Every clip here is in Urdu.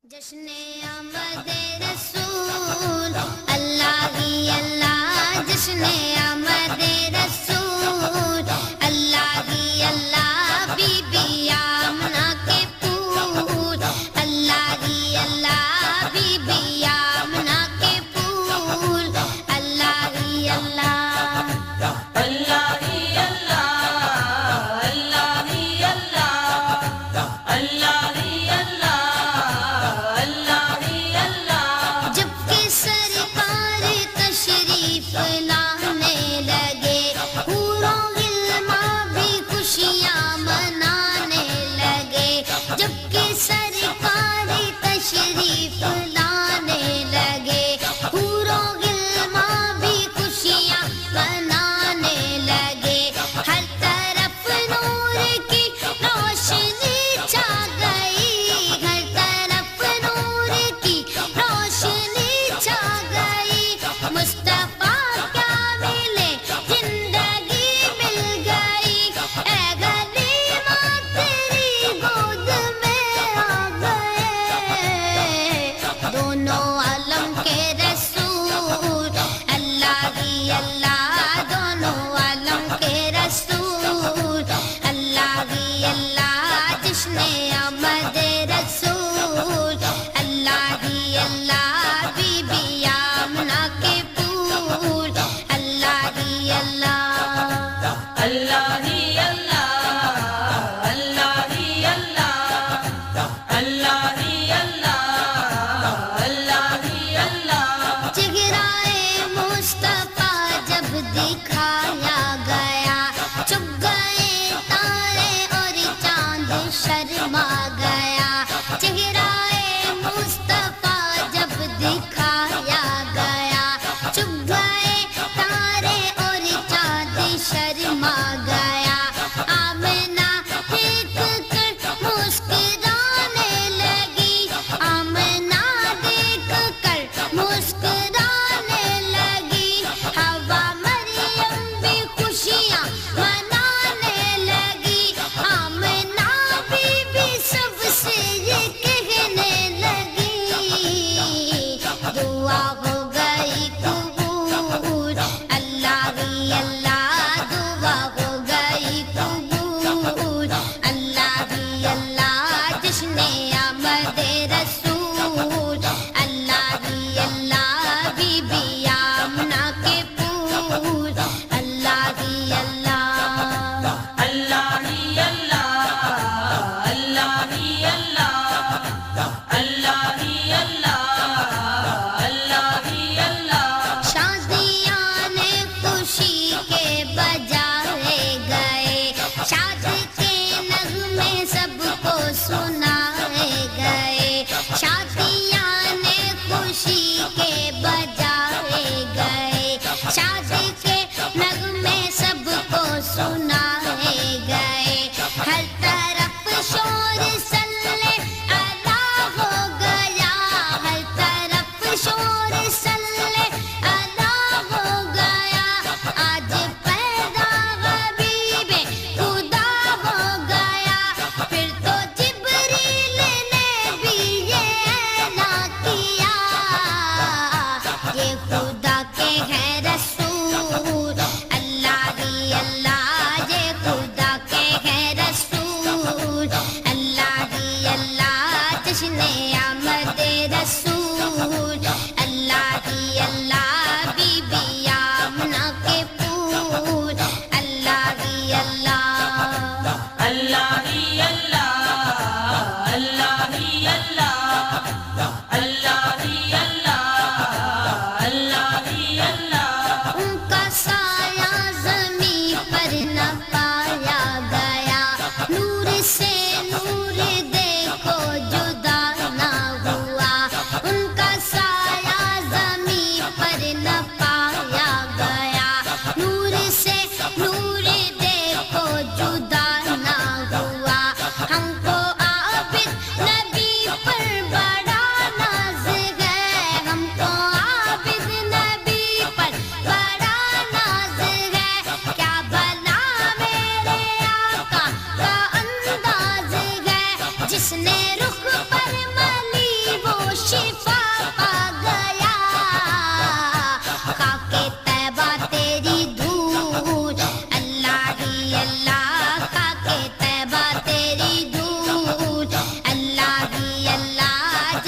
جشن آمد رسول اللہ ہی اللہ، جشن آمد رسول اللہ ہی اللہ، بی بی آمنہ کے پھول اللہ ہی اللہ، بی بی آمنہ کے پھول اللہ ہی اللہ، اللہ ہی اللہ، اللہ ہی اللہ، اللہ ہی اللہ، اللہ ہی اللہ۔ جب کہ سرکار تشریف لانے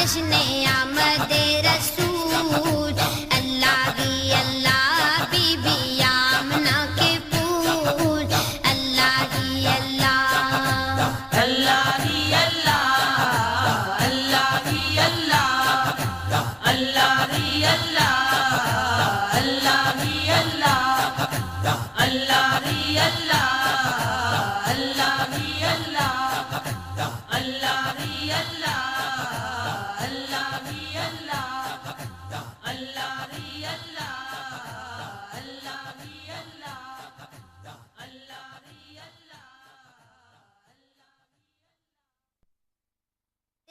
جشن آمد رسول اللہ ہی اللہ بی بی آمنہ کے پھول اللہ ہی اللہ اللہ ہی اللہ اللہ ہی اللہ اللہ ہی اللہ اللہ ہی اللہ اللہ ہی اللہ اللہ ہی اللہ اللہ ہی اللہ اللہ ہی اللہ اللہ ہی اللہ